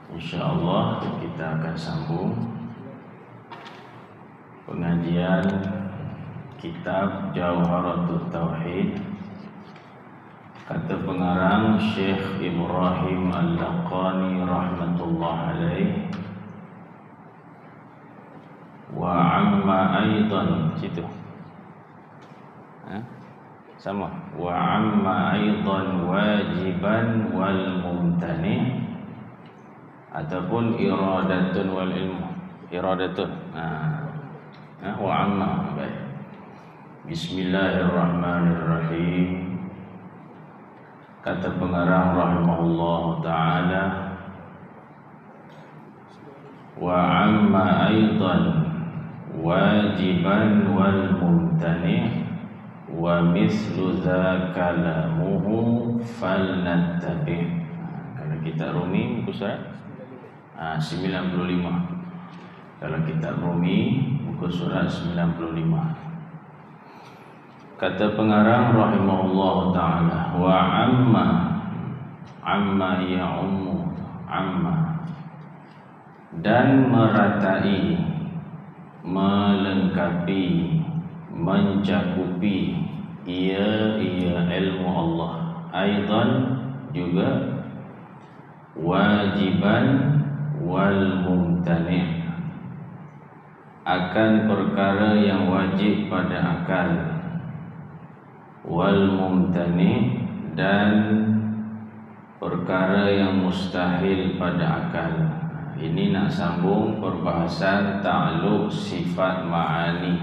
InsyaAllah kita akan sambung pengajian kitab Jawharatul Tauhid, kata pengarang Syekh Ibrahim Al-Laqani rahmatullah alaih. Wa amma aidan, situ sama, wa amma aidan wajiban wal mumtani, ataupun iradatun wal ilmu, iradatun. Wa amma, baik. Bismillahirrahmanirrahim. Kata pengarang rahimahullah ta'ala, wa amma aidan wajiban wal mumtani wa mislu dha kalamuhu falnattabi'. Kalau kita Rumi buku surat 95. Kalau kita Rumi buku surat 95. Kata pengarang rahimahullah ta'ala, wa amma ya'ummu, amma, dan meratai, melengkapi, mencakupi ia ilmu Allah. Aidan juga, wajiban wal mumtani', akan perkara yang wajib pada akal, wal mumtani', dan perkara yang mustahil pada akal. Ini nak sambung perbahasan ta'alluq sifat ma'ani.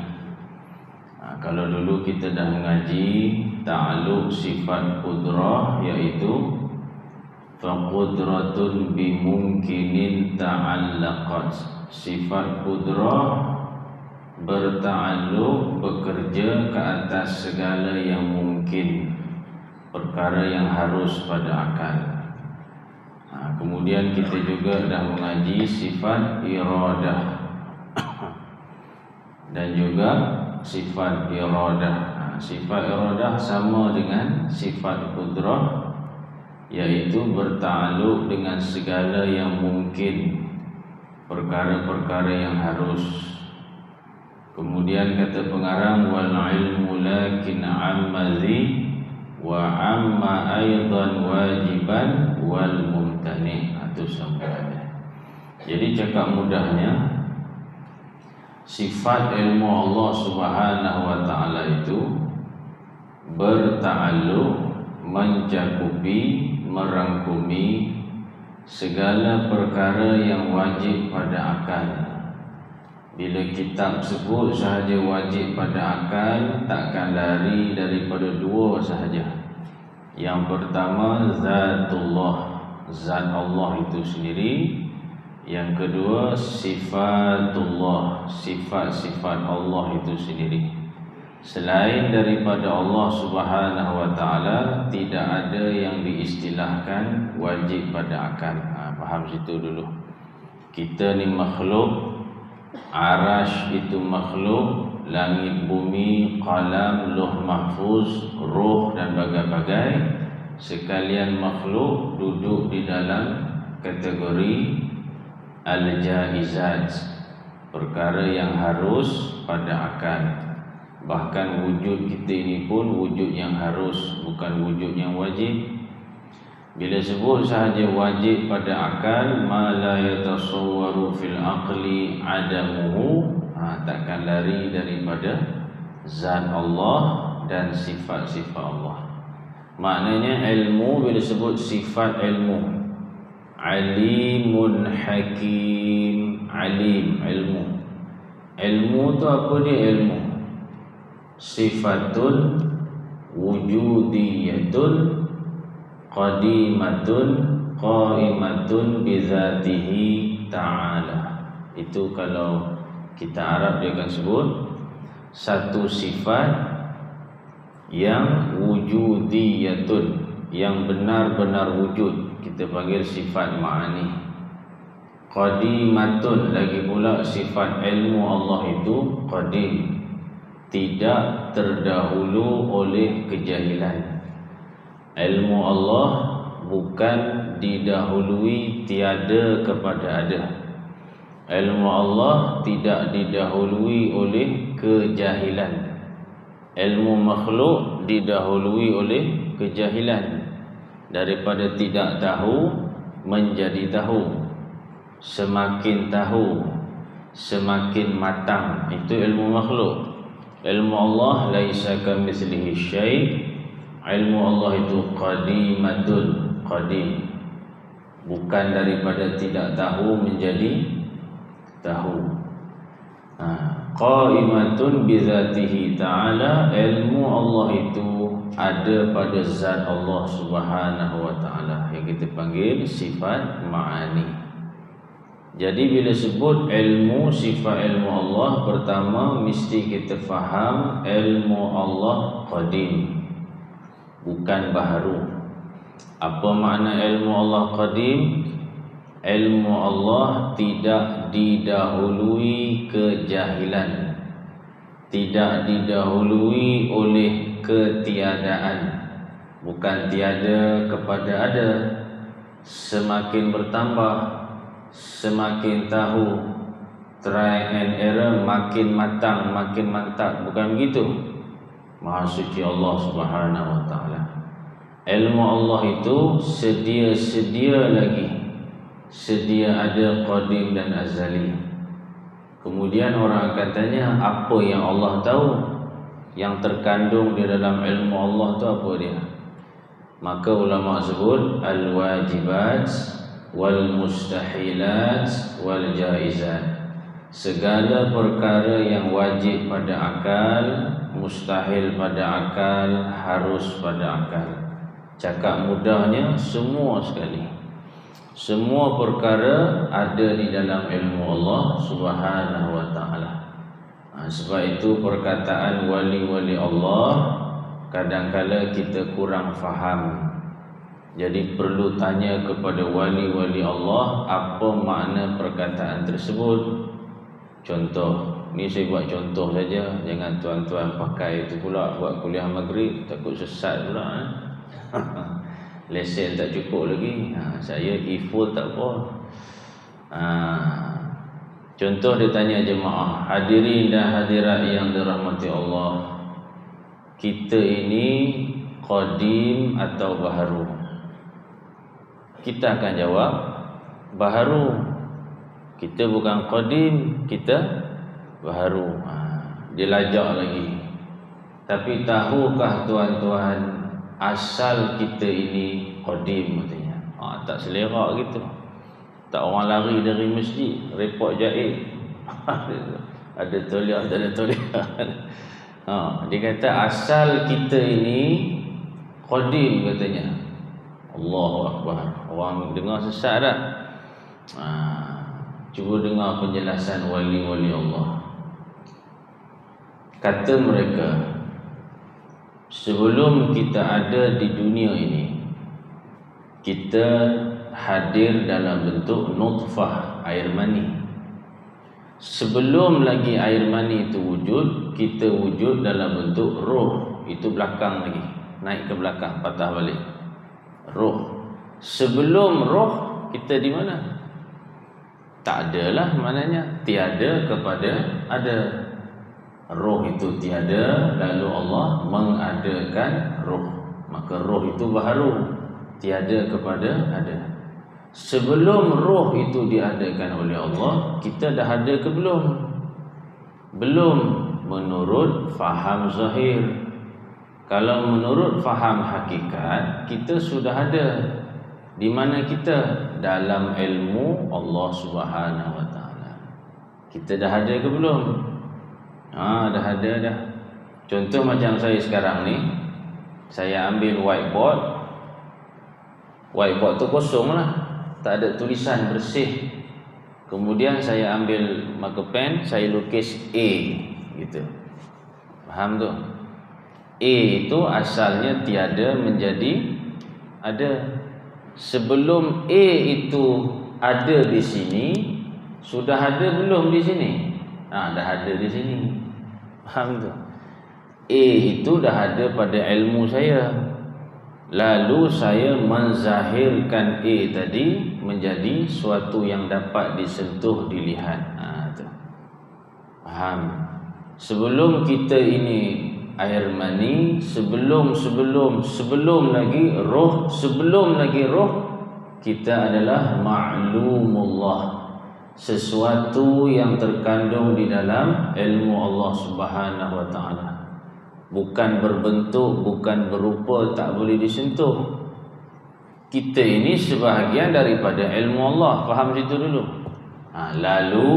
Kalau dulu kita dah mengaji ta'alluq sifat qudrah, iaitu faqudratun bimungkinin ta'allaqat. Sifat qudrah berta'alluq, bekerja ke atas segala yang mungkin, perkara yang harus pada akal. Kemudian kita juga dah mengaji sifat iradah dan juga sifat iradah. Sifat iradah sama dengan sifat qudrah, iaitu berta'alluq dengan segala yang mungkin, perkara-perkara yang harus. Kemudian kata pengarang, wal ilmu lakin amma zi wa amma aidan wajiban wal mumtani'. Itu sampai. Jadi cakap mudahnya, sifat ilmu Allah Subhanahu wa ta'ala itu berta'alluq, mencakupi, merangkumi segala perkara yang wajib pada akal. Bila kitab sebut sahaja wajib pada akal, takkan lari daripada dua sahaja. Yang pertama, zatullah, zat Allah itu sendiri. Yang kedua, sifatullah, sifat-sifat Allah itu sendiri. Selain daripada Allah Subhanahu wa ta'ala, tidak ada yang diistilahkan wajib pada akal. Faham situ dulu. Kita ni makhluk, arash itu makhluk, langit bumi, qalam, lauh mahfuz, ruh dan bagai-bagai, sekalian makhluk duduk di dalam kategori al-jaizat, perkara yang harus pada akal. Bahkan wujud kita ini pun wujud yang harus, bukan wujud yang wajib. Bila sebut sahaja wajib pada akal, ma la yatasawwaru fil aqli adamuhu, takkan lari daripada zat Allah dan sifat-sifat Allah. Maknanya ilmu, bila sebut sifat ilmu, alimun hakim, alim, ilmu. Ilmu tu apa dia? Ilmu sifatun wujudiyatun qadimatun qaimatun bizatihi ta'ala. Itu kalau kita Arab dia akan sebut satu sifat yang wujudiyatun, yang benar-benar wujud, kita panggil sifat ma'ani. Qadimatun, lagi pula sifat ilmu Allah itu qadim, tidak terdahulu oleh kejahilan. Ilmu Allah bukan didahului tiada kepada ada. Ilmu Allah tidak didahului oleh kejahilan. Ilmu makhluk didahului oleh kejahilan. Daripada tidak tahu menjadi tahu. Semakin tahu semakin matang. Itu ilmu makhluk. Ilmu Allah laisa kamitslihi syai'. Ilmu Allah itu qadimatul, qadim. Bukan daripada tidak tahu menjadi tahu. Qaimatun bizatihi ta'ala. Ilmu Allah itu ada pada zat Allah Subhanahu wa ta'ala, yang kita panggil sifat ma'ani. Jadi bila sebut ilmu, sifat ilmu Allah, pertama mesti kita faham ilmu Allah qadim, bukan baharu. Apa makna ilmu Allah qadim? Ilmu Allah tidak didahului kejahilan, tidak didahului oleh ketiadaan. Bukan tiada kepada ada. Semakin bertambah, semakin tahu, try and error, makin matang, makin mantap. Bukan begitu. Maha suci Allah Subhanahu wa ta'ala. Ilmu Allah itu sedia lagi. Sedia ada qadim dan azali. Kemudian orang akan tanya, apa yang Allah tahu? Yang terkandung di dalam ilmu Allah itu apa dia? Maka ulama sebut al-wajibat wal mustahilat wal jaizat. Segala perkara yang wajib pada akal, mustahil pada akal, harus pada akal. Cakap mudahnya, semua sekali. Semua perkara ada di dalam ilmu Allah Subhanahu wa ta'ala. Sebab itu perkataan wali-wali Allah kadang-kala kita kurang faham. Jadi perlu tanya kepada wali-wali Allah apa makna perkataan tersebut. Contoh, ni saya buat contoh saja. Jangan tuan-tuan pakai itu pula buat kuliah maghrib, takut sesat pula. Lesen tak cukup lagi. Saya e-full tak apa. Contoh dia tanya jemaah, hadirin dan hadirat yang dirahmati Allah, kita ini qadim atau baharu? Kita akan jawab baharu. Kita bukan qadim, kita baharu. Dia lajak lagi. Tapi tahukah tuan-tuan, asal kita ini qadim katanya. Tak selera gitu. Tak orang lari dari masjid, repot jahit. Ada toliak, tak ada toliak. Dia kata asal kita ini qadim katanya. Allahu Akbar. Orang dengar sesat tak? Cuba dengar penjelasan wali-wali Allah. Kata mereka, sebelum kita ada di dunia ini, kita hadir dalam bentuk nutfah, air mani. Sebelum lagi air mani itu wujud, kita wujud dalam bentuk roh. Itu belakang lagi, naik ke belakang, patah balik. Roh. Sebelum roh, kita di mana? Tak adalah, maknanya tiada kepada ada. Roh itu tiada, lalu Allah mengadakan roh. Maka roh itu baharu, tiada kepada ada. Sebelum roh itu diadakan oleh Allah, kita dah ada ke belum? Belum, menurut faham zahir. Kalau menurut faham hakikat, kita sudah ada. Di mana kita? Dalam ilmu Allah Subhanahu wa ta'ala. Kita dah ada ke belum? Dah ada dah. Contoh macam saya sekarang ni, saya ambil whiteboard. Whiteboard tu kosong lah, tak ada tulisan, bersih. Kemudian saya ambil marker pen, saya lukis A gitu. Faham tu? A itu asalnya tiada menjadi ada. Sebelum A itu ada di sini, sudah ada belum di sini? Dah ada di sini. Faham tu? A itu dah ada pada ilmu saya. lalu saya menzahirkan A tadi menjadi suatu yang dapat disentuh, dilihat. Tu. Faham? Sebelum kita ini air mani, sebelum lagi roh, kita adalah ma'lumullah, sesuatu yang terkandung di dalam ilmu Allah Subhanahu wa taala. Bukan berbentuk, bukan berupa, tak boleh disentuh. Kita ini sebahagian daripada ilmu Allah. Faham situ dulu. Lalu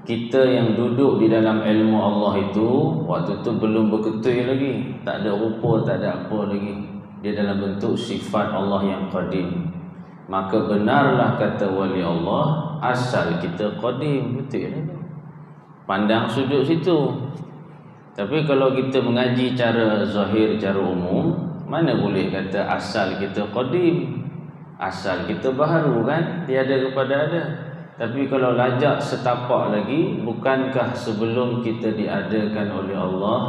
kita yang duduk di dalam ilmu Allah itu, waktu itu belum berketui lagi, tak ada rupa, tak ada apa lagi. Dia dalam bentuk sifat Allah yang qadim. Maka benarlah kata wali Allah, asal kita qadim. Betul ya? Pandang sudut situ. Tapi kalau kita mengaji cara zahir, cara umum, mana boleh kata asal kita qadim, asal kita baharu, kan? Tiada kepada ada. Tapi kalau lajak setapak lagi, bukankah sebelum kita diadakan oleh Allah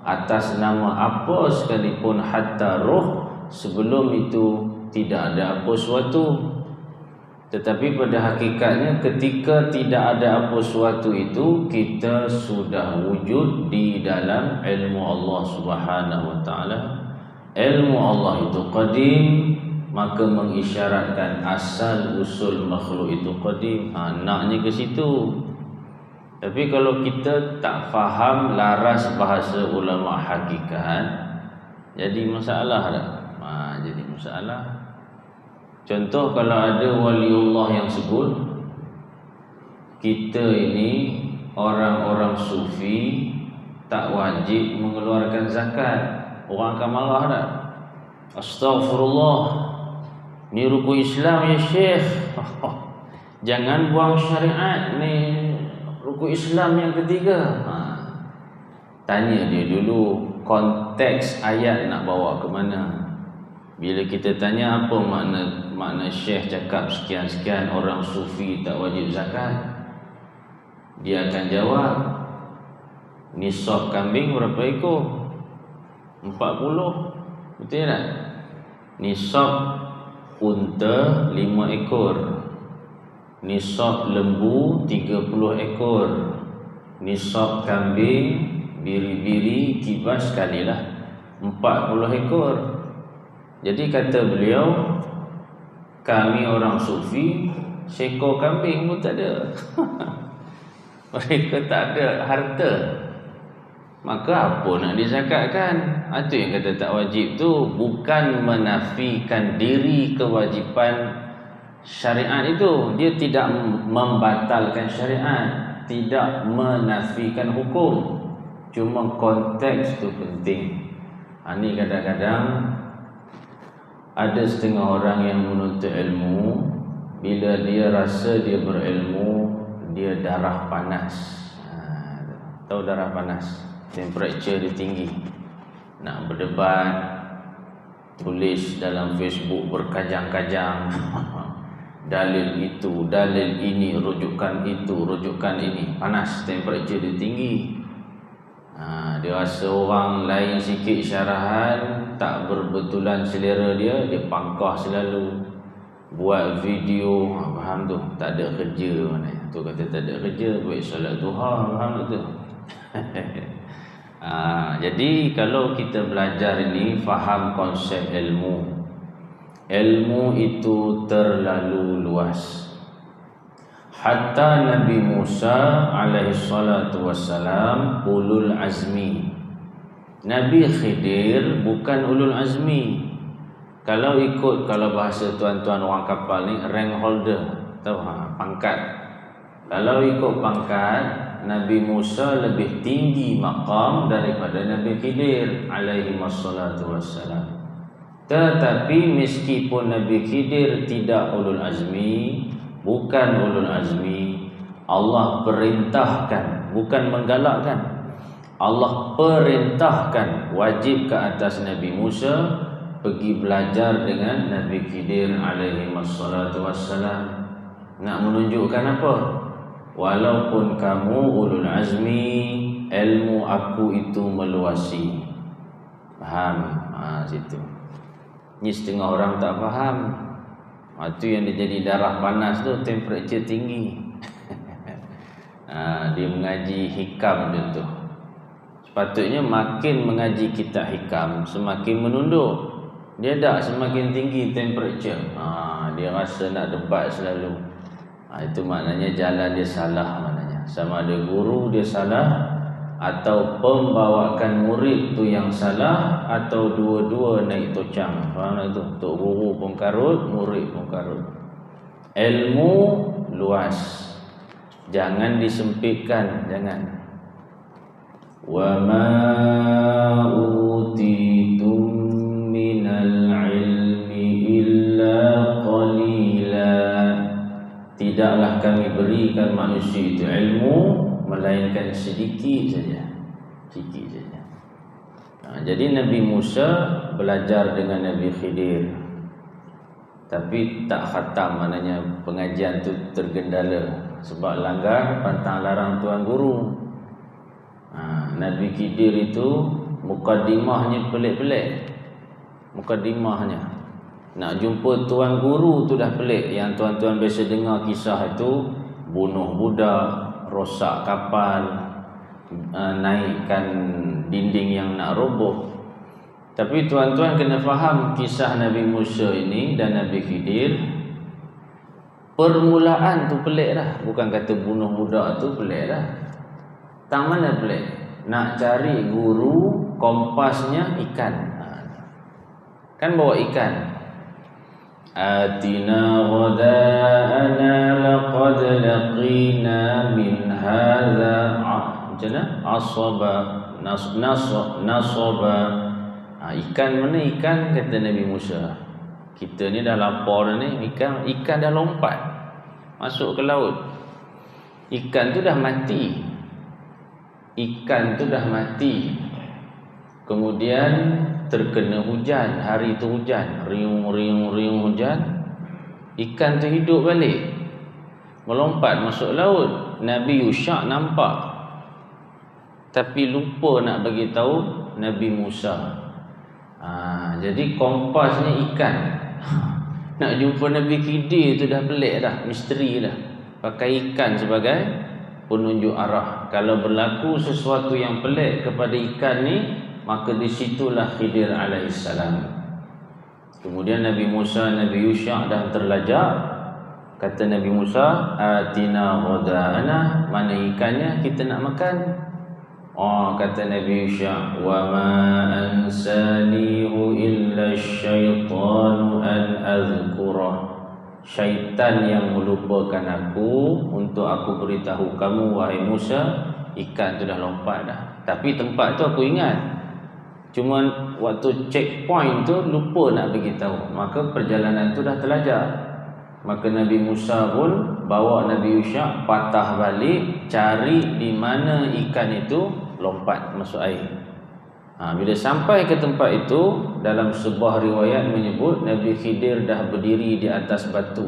atas nama apa sekalipun, hatta roh, sebelum itu tidak ada apa suatu. Tetapi pada hakikatnya ketika tidak ada apa suatu itu, kita sudah wujud di dalam ilmu Allah Subhanahu wa taala. Ilmu Allah itu qadim, maka mengisyaratkan asal usul makhluk itu qadim. Naknya ke situ. Tapi kalau kita tak faham laras bahasa ulama hakikat, jadi masalah tak? Jadi masalah. Contoh, kalau ada waliullah yang sebut kita ini orang-orang sufi tak wajib mengeluarkan zakat, orang akan marah tak? Astaghfirullah, ni rukun Islam ya Syekh. Jangan buang syariat, ni rukun Islam yang ketiga. Tanya dia dulu konteks ayat nak bawa ke mana. Bila kita tanya apa makna Syekh cakap sekian-sekian orang sufi tak wajib zakat, dia akan jawab, nisab kambing berapa ekor? 40. Betul tak? Nisab unta 5 ekor, nisab lembu 30 ekor, nisab kambing biri-biri kibas sekalilah 40 ekor. Jadi kata beliau, kami orang sufi seekor kambing pun tak ada. Mereka tak ada harta, maka apa nak dizakatkan? Itu yang kata tak wajib tu, bukan menafikan diri kewajipan syariat itu. Dia tidak membatalkan syariat, tidak menafikan hukum, cuma konteks tu penting. Ini kadang-kadang ada setengah orang yang menuntut ilmu, bila dia rasa dia berilmu, dia darah panas. Tahu darah panas? Temperature dia tinggi. Nak berdebat, tulis dalam Facebook berkajang-kajang. Dalil itu, dalil ini, rujukan itu, rujukan ini. Panas, temperature dia tinggi. Dia rasa orang lain sikit syarahan tak berbetulan selera dia, dia pangkah selalu, buat video. Faham tu? Tak ada kerja mana. Tu kata tak ada kerja, buat solat duha. Faham tu? Jadi kalau kita belajar ini, faham konsep ilmu. Ilmu itu terlalu luas. Hatta Nabi Musa alaihi salatu wassalam ulul azmi. Nabi Khidir bukan ulul azmi. Kalau bahasa tuan-tuan orang kapal ni, rank holder, tahu pangkat. Kalau ikut pangkat, Nabi Musa lebih tinggi maqam daripada Nabi Khidir alaihi wassalatu wassalam. Tetapi meskipun Nabi Khidir tidak ulul azmi, bukan ulul azmi, Allah perintahkan, bukan menggalakkan, Allah perintahkan, wajib ke atas Nabi Musa pergi belajar dengan Nabi Khidir alaihi wassalatu wassalam. Nak menunjukkan apa? Walaupun kamu ulul azmi, ilmu aku itu meluasi. Faham? Situ. Ni setengah orang tak faham. Itu yang dia jadi darah panas tu, temperature tinggi. Dia mengaji hikam contoh. Sepatutnya makin mengaji kitab hikam, semakin menunduk. Dia tak semakin tinggi temperature. Dia rasa nak debat selalu. Itu maknanya jalan dia salah maknanya. Sama ada guru dia salah, atau pembawakan murid tu yang salah, atau dua-dua naik tocang. Faham tak tu? Tok guru pun karut, murid pun karut. Ilmu luas, jangan disempitkan, jangan. Wa ma utitum minal ilmi illa qalila. Tidaklah kami berikan manusia itu ilmu melainkan sedikit saja. Sedikit saja. Jadi Nabi Musa belajar dengan Nabi Khidir, tapi tak khatam, maknanya pengajian tu tergendala sebab langgar pantang larang tuan guru. Nabi Khidir itu mukaddimahnya pelik-pelik. Mukaddimahnya nak jumpa tuan guru tu dah pelik. Yang tuan-tuan biasa dengar kisah itu, bunuh budak, rosak kapal, naikkan dinding yang nak roboh. Tapi tuan-tuan kena faham kisah Nabi Musa ini dan Nabi Khidir. Permulaan tu pelik dah. Bukan kata bunuh budak tu pelik dah. Tang mana pelik? Nak cari guru, kompasnya ikan. Kan bawa ikan. Atina ghada'ana laqad laqina min hadha. Macam mana? Asaba nasaba. Ikan mana ikan? Kata Nabi Musa. Kita ni dah lapar ni, ikan dah lompat masuk ke laut. Ikan tu dah mati. Ikan tu dah mati. Kemudian terkena hujan. Hari tu hujan, riung hujan. Ikan tu hidup balik, melompat masuk laut. Nabi Yusha nampak, tapi lupa nak bagi tahu Nabi Musa. Jadi kompasnya ikan. Nak jumpa Nabi Khidir tu dah pelik dah, misteri dah. Pakai ikan sebagai penunjuk arah. Kalau berlaku sesuatu yang pelik kepada ikan ni, maka disitulah Khidir alaihissalam. Kemudian Nabi Musa, Nabi Yusha dah terlajak. Kata Nabi Musa, atina ghada'ana, mana ikannya, kita nak makan. Kata Nabi Yusha, wa ma ansanihu illa syaitanu an azkurah. Syaitan yang melupakan aku untuk aku beritahu kamu, wahai Musa, ikan tu dah lompat dah. Tapi tempat tu aku ingat, cuma waktu checkpoint tu lupa nak beritahu. Maka perjalanan tu dah terlajak. Maka Nabi Musa pun bawa Nabi Yusha patah balik, cari di mana ikan itu lompat masuk air. Bila sampai ke tempat itu, dalam sebuah riwayat menyebut Nabi Khidir dah berdiri di atas batu.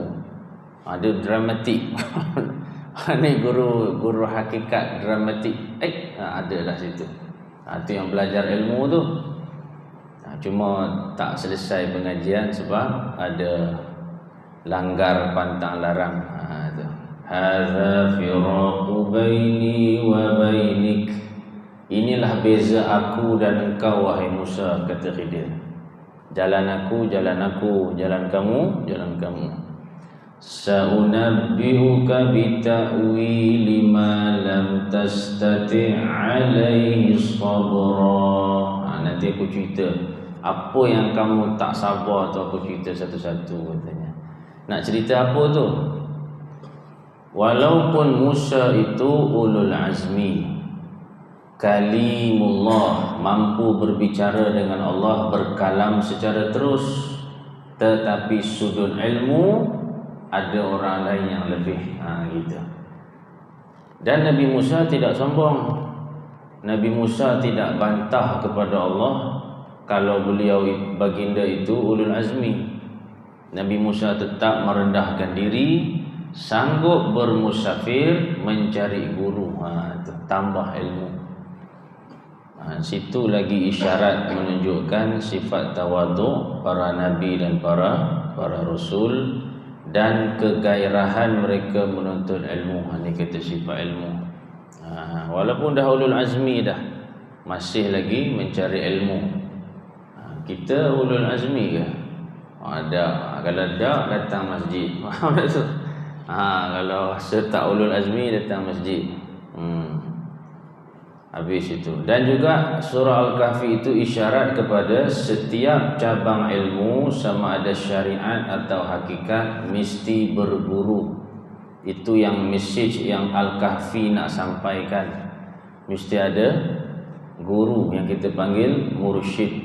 Ada dramatik. Ini guru hakikat dramatik. Ada dah situ. Itu yang belajar ilmu tu. Cuma tak selesai pengajian sebab ada langgar pantang larang. Hadza firaqu baini wa bainik. Inilah beza aku dan engkau, wahai Musa, kata Khidir. Jalan aku, jalan aku, jalan kamu, jalan kamu. Sa'unabbi'uka bita'wili ma lam tastati' alaihi sabra. Nanti aku cerita apa yang kamu tak sabar tu, aku cerita satu-satu, katanya. Nak cerita apa tu? Walaupun Musa itu ulul azmi, kalimullah, mampu berbicara dengan Allah, berkalam secara terus, tetapi sudut ilmu ada orang lain yang lebih. Gitu. Dan Nabi Musa tidak sombong. Nabi Musa tidak bantah kepada Allah kalau beliau baginda itu ulul azmi. Nabi Musa tetap merendahkan diri, sanggup bermusafir mencari guru. Tambah ilmu. Situ lagi isyarat menunjukkan sifat tawaduk para nabi dan para rasul dan kegairahan mereka menuntut ilmu. Ini kata sifat ilmu. Walaupun dah ulul azmi dah, masih lagi mencari ilmu. Kita ulul azmi ke? Ada. Kalau tak, datang masjid. Faham tak tu? Kalau rasa tak ulul azmi, datang masjid. Habis itu. Dan juga surah Al-Kahfi itu isyarat kepada setiap cabang ilmu, sama ada syariat atau hakikat, mesti berguru. Itu yang message yang Al-Kahfi nak sampaikan. Mesti ada guru yang kita panggil mursyid.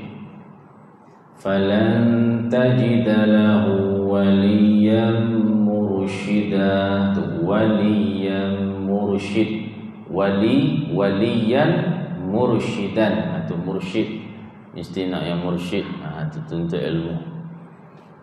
Falan tajida lahu waliyan mursyida. Waliyan mursyid. Waliyan mursyidan atau mursyid, mesti nak yang mursyid. Itu tuntut ilmu.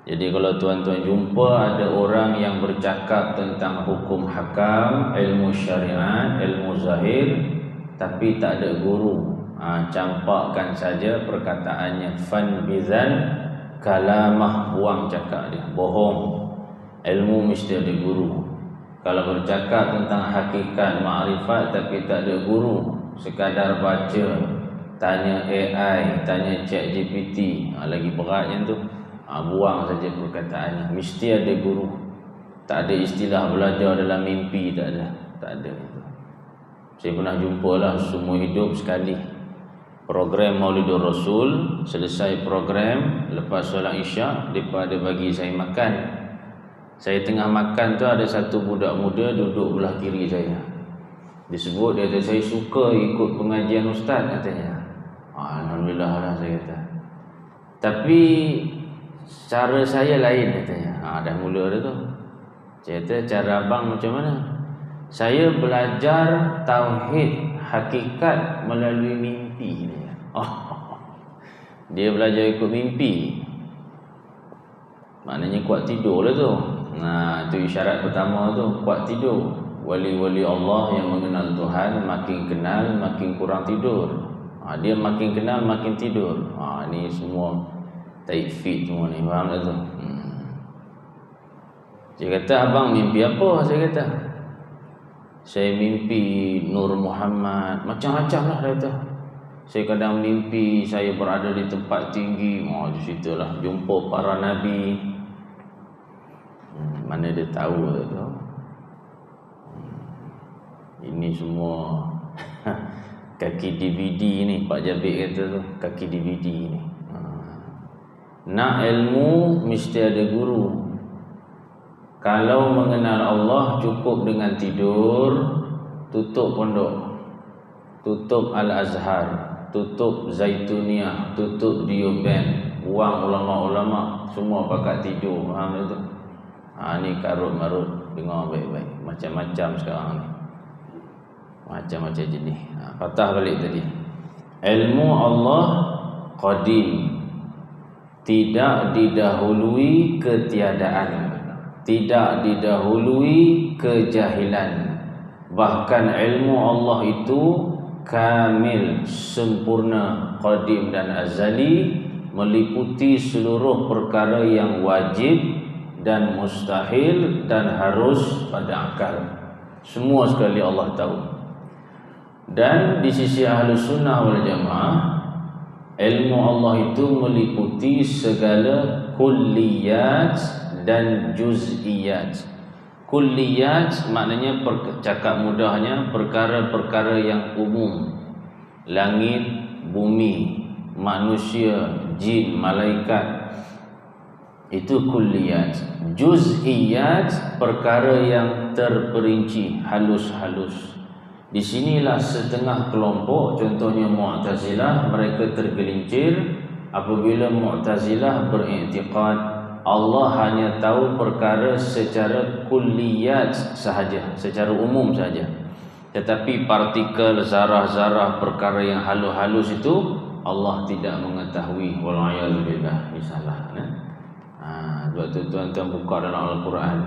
Jadi kalau tuan-tuan jumpa ada orang yang bercakap tentang hukum hakam, ilmu syariat, ilmu zahir, tapi tak ada guru, campakkan saja perkataannya. Fan bizan kalamah, buang cakap dia, bohong. Ilmu mesti ada guru. Kalau bercakap tentang hakikat ma'rifat tapi tak ada guru, sekadar baca, tanya AI, tanya ChatGPT, lagi berat yang tu, buang saja perkataannya. Mesti ada guru. Tak ada istilah belajar dalam mimpi, tak ada. Tak ada itu. Saya pernah jumpa lah, semua hidup sekali. Program Maulidur Rasul, selesai program, lepas solat Isyak, mereka ada bagi saya makan. Saya tengah makan tu, ada satu budak muda duduk belah kiri saya. Disebut, dia kata, saya suka ikut pengajian ustaz, katanya. Alhamdulillah lah, saya kata. Tapi cara saya lain, katanya. Dah mula dah tu. Saya kata, cara abang macam mana? Saya belajar tauhid hakikat melalui mimpi. Dia belajar ikut mimpi. Maknanya kuat tidur lah tu. Itu isyarat pertama tu, kuat tidur. Wali-wali Allah yang mengenal Tuhan makin kenal, makin kurang tidur. Dia makin kenal, makin tidur. Ni semua taifid semua ni, faham tak tu? Dia kata, abang mimpi apa? Saya kata, saya mimpi Nur Muhammad, macam-macam lah dia kata. Saya kadang mimpi saya berada di tempat tinggi. Di situ lah jumpa para nabi. Mana dia tahu tu? Ini semua kaki DVD ni, Pak Jabir kata tu, kaki DVD ni. Nak ilmu mesti ada guru. Kalau mengenal Allah cukup dengan tidur, tutup pondok, tutup Al-Azhar, tutup Zaituniah, tutup Dioban, buang ulama-ulama, semua pakat tidur. Faham tu? Ni karut-marut, dengar baik-baik. Macam-macam sekarang ni, macam-macam jenis. Patah balik tadi. Ilmu Allah qadim, tidak didahului ketiadaan, tidak didahului kejahilan. Bahkan ilmu Allah itu kamil, sempurna, qadim dan azali, meliputi seluruh perkara yang wajib dan mustahil dan harus pada akal. Semua sekali Allah tahu. Dan di sisi Ahlus Sunnah wal Jamaah, ilmu Allah itu meliputi segala kulliyat dan juz'iyat. Kulliyat maknanya, cakap mudahnya, perkara-perkara yang umum. Langit, bumi, manusia, jin, malaikat, itu kulliyat. Juz'iyat, perkara yang terperinci, halus-halus. Di sinilah setengah kelompok, contohnya Mu'tazilah, mereka tergelincir apabila Mu'tazilah beriktikad Allah hanya tahu perkara secara kulliyat sahaja, secara umum saja. Tetapi partikel, zarah-zarah, perkara yang halus-halus itu Allah tidak mengetahui. Wal'ayazubillah. Ini salah. Sebab tu tuan-tuan buka dalam Al-Quran.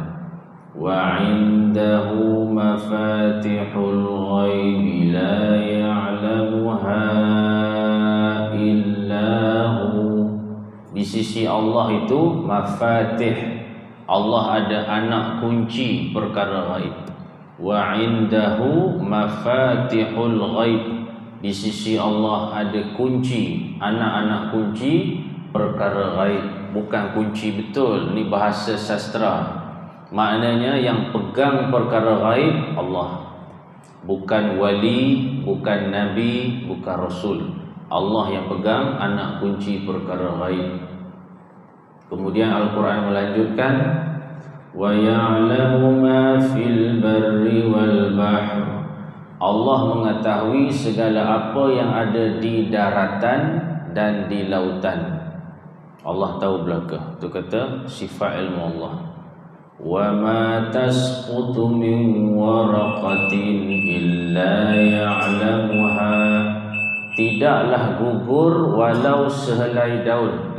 وعنده مفاتح الغيب لا يعلمها إلا هو. Di sisi Allah itu mafatih, Allah ada anak kunci perkara ghaib. Wa indahu mafatihul ghaib, di sisi Allah ada kunci, anak-anak kunci perkara ghaib. Bukan kunci betul, ni bahasa sastra. Maknanya yang pegang perkara ghaib Allah, bukan wali, bukan nabi, bukan rasul. Allah yang pegang anak kunci perkara ghaib. Kemudian Al-Quran melanjutkan, wa ya'lamu ma fil barri wal bahr. Allah mengetahui segala apa yang ada di daratan dan di lautan. Allah tahu belaka. Itu kata sifat ilmu Allah. Wa ma tasqutu min waraqatin illa ya'lamuha. Tidaklah gugur walau sehelai daun.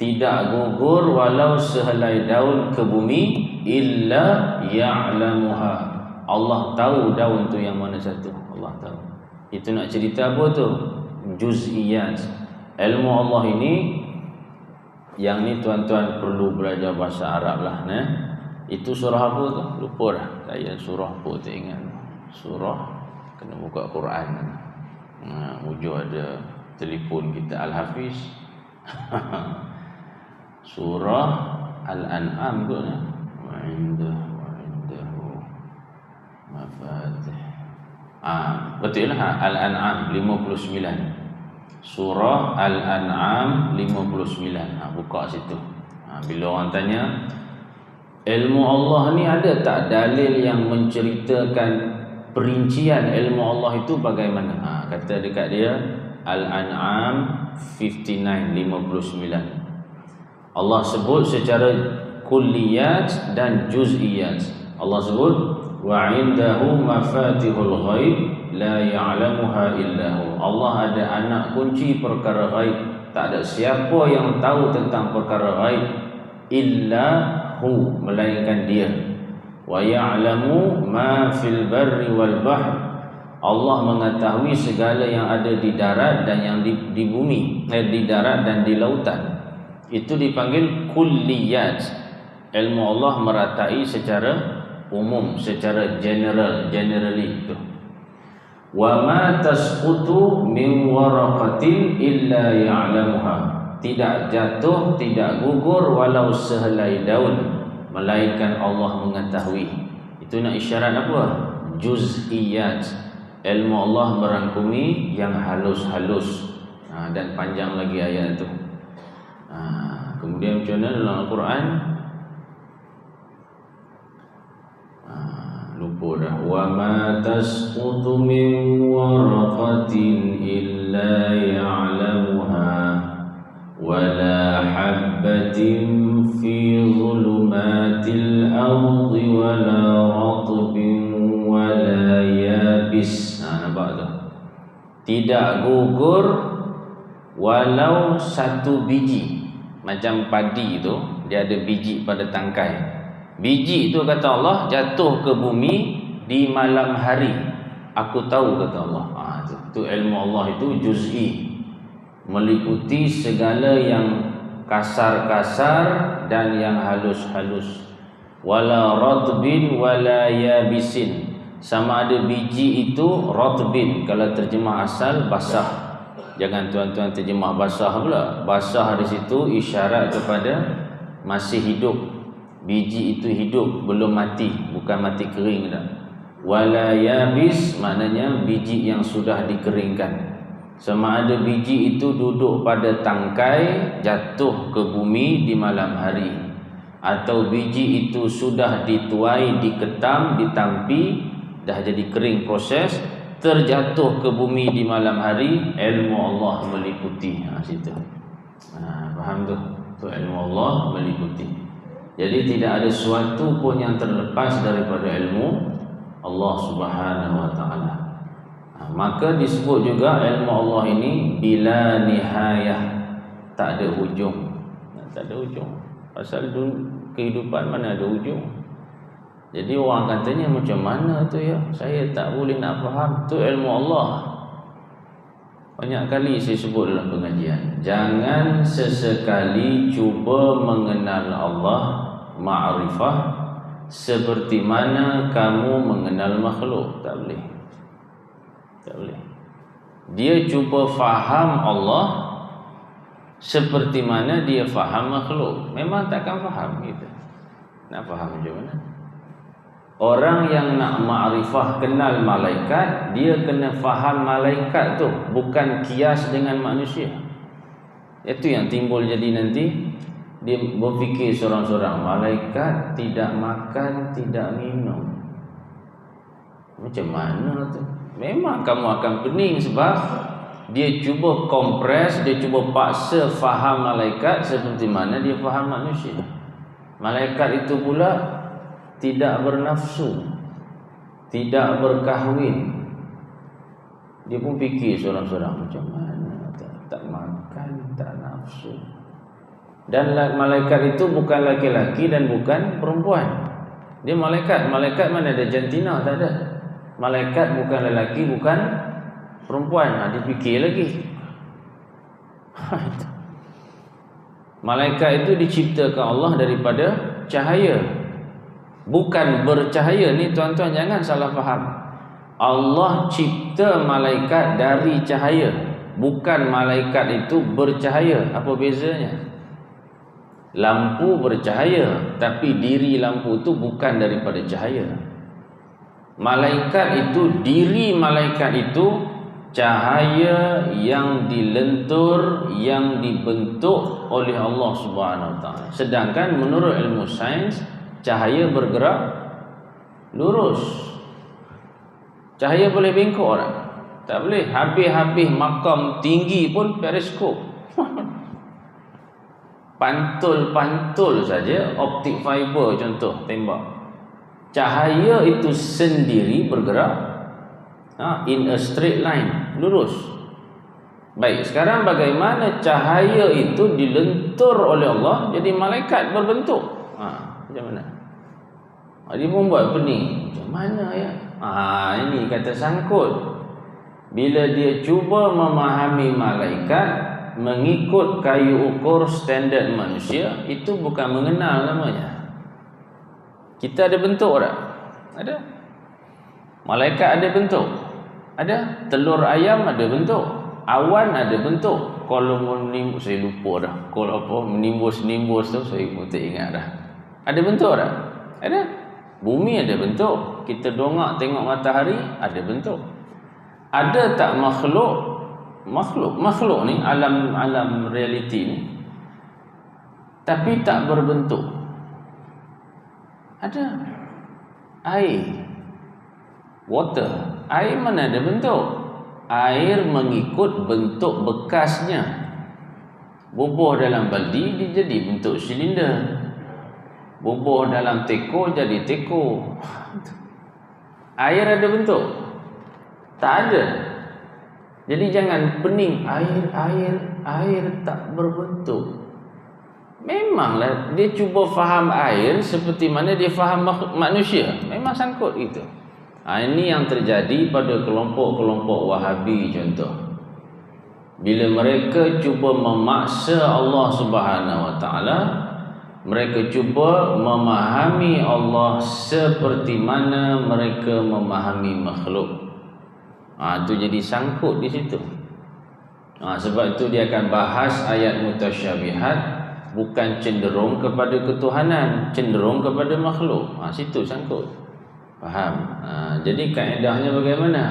Tidak gugur walau sehelai daun ke bumi, illa ya'lamuha. Allah tahu daun tu yang mana satu. Allah tahu. Itu nak cerita apa tu? Juz'iyat. Ilmu Allah ini, yang ni tuan-tuan perlu belajar bahasa Arab lah. Itu surah apa tu? Lupa dah. Saya surah apa tak ingat. Surah, kena buka Quran. Ujung ada telefon kita Al-Hafiz. Surah Al-An'am tu ni. Wa indahu mafatih. Betul lah, Al-An'am 59. Surah Al-An'am 59. Buka situ. Bila orang tanya, ilmu Allah ni ada tak dalil yang menceritakan perincian ilmu Allah itu bagaimana? Kata dekat dia Al-An'am 59. Allah sebut secara kulliyat dan juz'iyat. Allah sebut wa indahu mafatihul ghaib la ya'lamuha illahu. Allah ada anak kunci perkara ghaib, tak ada siapa yang tahu tentang perkara ghaib illa hu, melainkan dia. Wa ya'lamu ma fil barri wal bahr. Allah mengetahui segala yang ada di darat dan yang di bumi, di darat dan di lautan. Itu dipanggil kulliyat. Ilmu Allah meratai secara umum, secara generally itu. Wa ma tasqutu min waraqatin illa ya'lamuha. Tidak jatuh, tidak gugur walau sehelai daun, melainkan Allah mengetahui. Itu nak isyarat apa? Juz'iyat. Ilmu Allah merangkumi yang halus-halus. Dan panjang lagi ayat itu. Kemudian macam mana dalam Al-Quran? Lupa dah. Wa ma tasqutu min waraqatin illa ya'lamuha wa la habbatin fi zulumatil ardi wa la ratbin wa la yabis. Nampak tu? Tidak gugur walau satu biji. Macam padi tu, dia ada biji pada tangkai. Biji itu kata Allah jatuh ke bumi di malam hari. Aku tahu kata Allah. Itu ilmu Allah itu juz'i, meliputi segala yang kasar-kasar dan yang halus-halus. Wala ratbin wala yabisin. Sama ada biji itu ratbin, kalau terjemah asal basah. Jangan tuan-tuan terjemah basah pula. Basah di situ isyarat kepada masih hidup. Biji itu hidup, belum mati, bukan mati kering dah. Wala yabis maknanya biji yang sudah dikeringkan. Sama ada biji itu duduk pada tangkai, jatuh ke bumi di malam hari, atau biji itu sudah dituai, diketam, ditampi, dah jadi kering proses, terjatuh ke bumi di malam hari, ilmu Allah meliputi. Situ. Faham tu? Tu ilmu Allah meliputi. Jadi tidak ada sesuatu pun yang terlepas daripada ilmu Allah Subhanahu wa taala. Maka disebut juga ilmu Allah ini bila nihayah, tak ada hujung. Tak ada hujung. Pasal kehidupan mana ada hujung? Jadi orang akan tanya, macam mana tu ya? Saya tak boleh nak faham. Tu ilmu Allah. Banyak kali saya sebut dalam pengajian, jangan sesekali cuba mengenal Allah ma'rifah seperti mana kamu mengenal makhluk. Tak boleh. Tak boleh. Dia cuba faham Allah seperti mana dia faham makhluk. Memang takkan faham kita. Nak faham macam mana? Orang yang nak ma'rifah kenal malaikat, dia kena faham malaikat tu, bukan kias dengan manusia. Itu yang timbul jadi nanti dia berfikir seorang-seorang, malaikat tidak makan, tidak minum. Macam mana tu? Memang kamu akan pening sebab dia cuba kompres, dia cuba paksa faham malaikat seperti mana dia faham manusia. Malaikat itu pula tidak bernafsu, tidak berkahwin. Dia pun fikir seorang-seorang, macam mana tak makan, tak nafsu. Dan malaikat itu bukan laki-laki dan bukan perempuan. Dia malaikat. Malaikat mana ada jantina? Tak ada. Malaikat bukan lelaki, bukan perempuan. Dia fikir lagi. Malaikat itu diciptakan Allah daripada cahaya, bukan bercahaya. Ni tuan-tuan jangan salah faham. Allah cipta malaikat dari cahaya, bukan malaikat itu bercahaya. Apa bezanya? Lampu bercahaya, tapi diri lampu itu bukan daripada cahaya. Malaikat itu, diri malaikat itu cahaya yang dilentur, yang dibentuk oleh Allah Subhanahu Wa Taala. Sedangkan menurut ilmu sains, cahaya bergerak lurus. Cahaya boleh bengkok tak? Tak boleh. Habis-habis makam tinggi pun periskop. Pantul-pantul saja, optik fiber contoh, tembak. Cahaya itu sendiri bergerak in a straight line, lurus. Baik, sekarang bagaimana cahaya itu dilentur oleh Allah jadi malaikat berbentuk? Macam mana? Dia pun buat pening. Macam mana ya? Ini kata sangkut. Bila dia cuba memahami malaikat mengikut kayu ukur standard manusia, itu bukan mengenal namanya. Kita ada bentuk tak? Ada. Malaikat ada bentuk. Ada. Telur ayam ada bentuk. Awan ada bentuk. Kalau menimbus, saya lupa dah. Kalau apa menimbus-nimbus tu saya pun tak ingat dah. Ada bentuk tak? Ada. Bumi ada bentuk. Kita dongak tengok matahari, ada bentuk. Ada tak makhluk ni, alam realiti ni, tapi tak berbentuk? Ada. Air, water. Air mana ada bentuk? Air mengikut bentuk bekasnya. Bubuh dalam baldi, dia jadi bentuk silinder. Bubuh dalam teko, jadi teko. Air ada bentuk? Tak ada. Jadi jangan pening, air tak berbentuk. Memanglah dia cuba faham air seperti mana dia faham manusia. Memang sangkut itu. Ini yang terjadi pada kelompok-kelompok Wahabi contoh. Bila mereka cuba memaksa Allah Subhanahu Wa Taala, mereka cuba memahami Allah seperti mana mereka memahami makhluk. Itu jadi sangkut di situ. Sebab itu dia akan bahas ayat mutasyabihat, bukan cenderung kepada ketuhanan, cenderung kepada makhluk. Situ sangkut. Faham? Jadi kaedahnya bagaimana?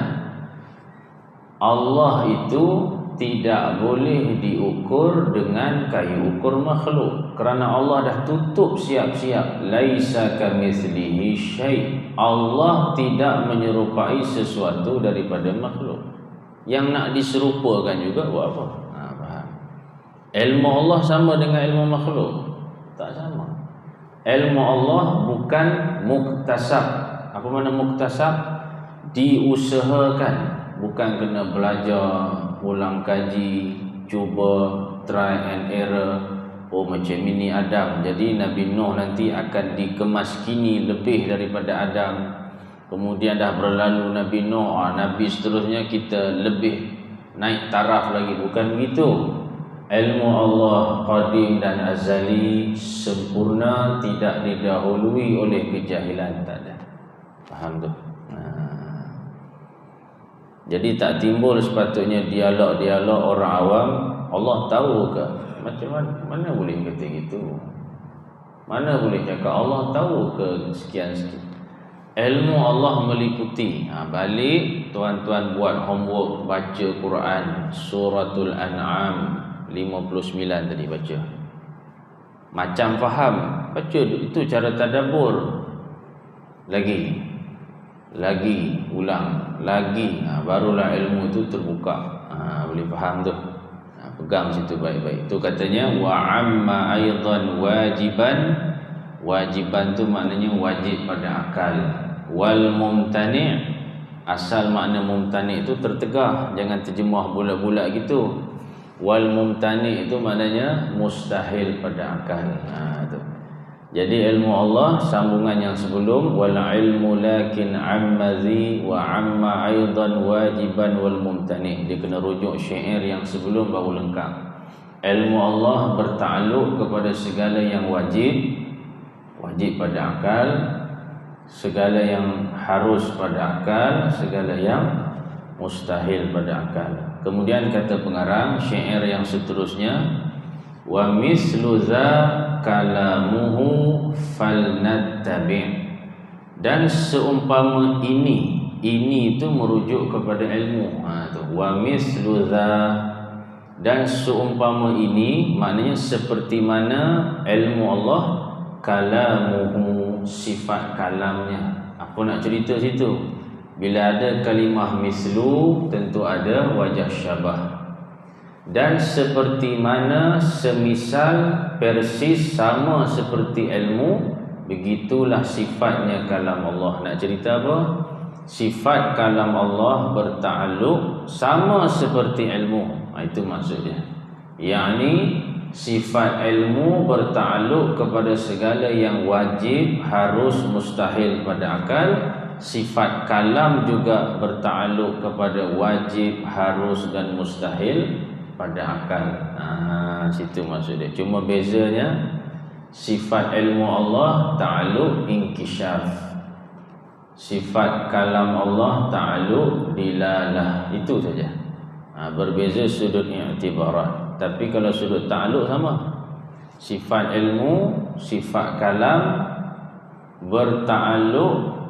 Allah itu tidak boleh diukur dengan kayu ukur makhluk, kerana Allah dah tutup siap-siap. Laisa kamitslihi syai'. Allah tidak menyerupai sesuatu daripada makhluk. Yang nak diserupakan juga buat apa? Faham? Ilmu Allah sama dengan ilmu makhluk? Tak sama. Ilmu Allah bukan muktasab. Apa makna muktasab? Diusahakan, bukan kena belajar, ulang kaji, cuba, try and error. Oh macam ini Adam, jadi Nabi Nuh nanti akan dikemaskini lebih daripada Adam. Kemudian dah berlalu Nabi Nuh, Nabi seterusnya kita lebih naik taraf lagi. Bukan begitu. Ilmu Allah qadim dan azali, sempurna, tidak didahului oleh kejahilan. Tak ada. Faham tu? Jadi tak timbul sepatutnya dialog-dialog orang awam. Allah tahu ke? Macam mana boleh kata gitu? Mana boleh cakap Allah tahu ke sekian-sekian? Ilmu Allah meliputi. Balik tuan-tuan buat homework, baca Quran Suratul An'am 59 tadi baca. Macam faham, baca itu cara tadabbur. Lagi ulang, barulah ilmu itu terbuka. Boleh faham tu. Pegang situ baik-baik. Tu katanya wa amma aidan wajiban. Wajiban tu maknanya wajib pada akal. Wal mumtani', asal makna mumtani' itu tertegah, jangan terjemah bulat-bulat gitu. Wal mumtani' itu maknanya mustahil pada akal. Tu. Jadi ilmu Allah sambungan yang sebelum wal ilmu lakin ammazi wa amma aidan wajiban wal mumtani'. Dia kena rujuk syair yang sebelum baru lengkap. Ilmu Allah bertakluk kepada segala yang wajib pada akal, segala yang harus pada akal, segala yang mustahil pada akal. Kemudian kata pengarang syair yang seterusnya, wa mislu za kalamuhu falnattabi'. Dan seumpama ini itu merujuk kepada ilmu. Wa mislu za, dan seumpama ini maknanya seperti mana ilmu Allah, kalamuhu, sifat kalamnya. Apa nak cerita situ? Bila ada kalimah mislu, tentu ada wajah syabah. Dan seperti mana, semisal, persis, sama seperti ilmu, begitulah sifatnya kalam Allah. Nak cerita apa? Sifat kalam Allah bertakluk sama seperti ilmu. Itu maksudnya. Yakni sifat ilmu bertakluk kepada segala yang wajib, harus, mustahil pada akal. Sifat kalam juga bertakluk kepada wajib, harus dan mustahil pada akal. Situ maksudnya. Cuma bezanya sifat ilmu Allah ta'alluq inkisyaf, sifat kalam Allah ta'alluq dilalah. Itu saja. Berbeza sudut i'tibarat. Tapi kalau sudut ta'alluq sama. Sifat ilmu, sifat kalam berta'alluq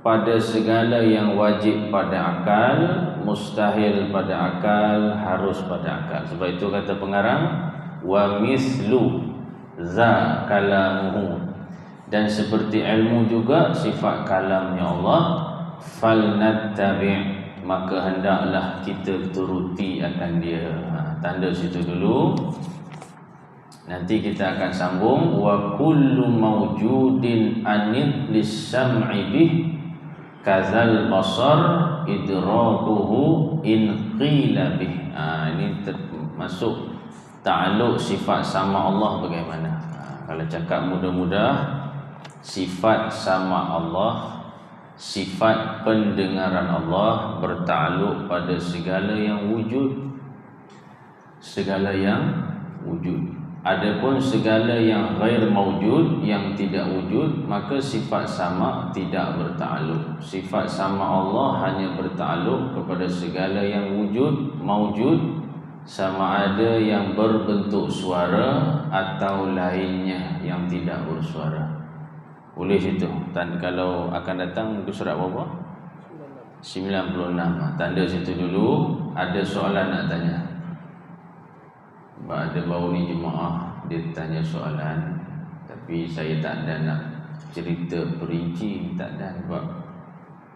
pada segala yang wajib pada akal, mustahil pada akal, harus pada akal. Sebab itu kata pengarang wa mislu za kalamuhu, dan seperti ilmu juga sifat kalamnya Allah, falnattabi', maka hendaklah kita turuti akan dia. Tanda situ dulu. Nanti kita akan sambung wa kullu mawjudin anid lis-sam'i bih kazal basar idrakuhu in qila bih. Ini termasuk ta'alluq sifat sama Allah bagaimana. Kalau cakap mudah-mudah, sifat sama Allah, sifat pendengaran Allah bertakluk pada segala yang wujud, segala yang wujud. Adapun segala yang ghair mawjud, yang tidak wujud, maka sifat sama tidak bertakluk. Sifat sama Allah hanya bertakluk kepada segala yang wujud, mawjud, sama ada yang berbentuk suara atau lainnya yang tidak bersuara. Boleh situ. Kalau akan datang muka surat berapa? 96. Tanda situ dulu. Ada soalan nak tanya? Ada baru ni jemaah dia tanya soalan, tapi saya tak ada nak cerita perinci, tak ada. Sebab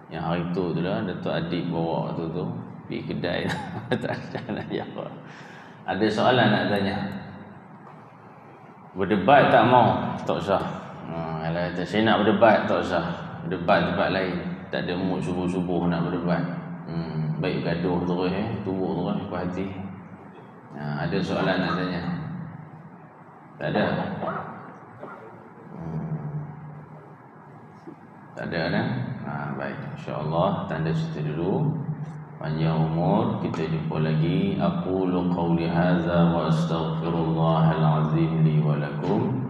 yang hari tu lah Datuk Adik bawa tu pergi kedai tak ada nak jawab. Ada soalan nak tanya? Berdebat tak mau? Tak usah. Kalau kata saya nak berdebat, tak usah. Berdebat tempat lain. Tak ada mood subuh-subuh nak berdebat. Baik gaduh terus, tumbuk terus puas hati. Ada soalan nak tanya? Tak ada. Tak ada kan? Baik, insya-Allah tanda cerita dulu. Panjang umur, kita jumpa lagi. Aqulu qawli hadza wa astaghfirullahal azim li wa lakum.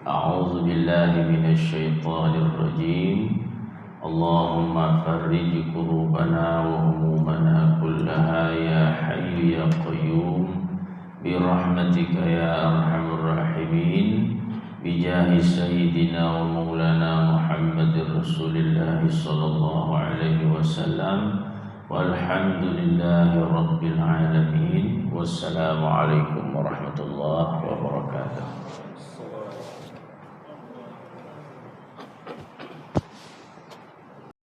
A'udzu billahi minasy syaithanir rajim. Allahumma farrij kurubana wa humumana kullaha ya hayyu ya qayyum bi rahmatika ya arhamar rahimin. Bijahi sayyidina wa maulana Muhammadir Rasulillah sallallahu alaihi wasallam. Walhamdulillahi rabbil alamin. Wassalamualaikum warahmatullahi wabarakatuh.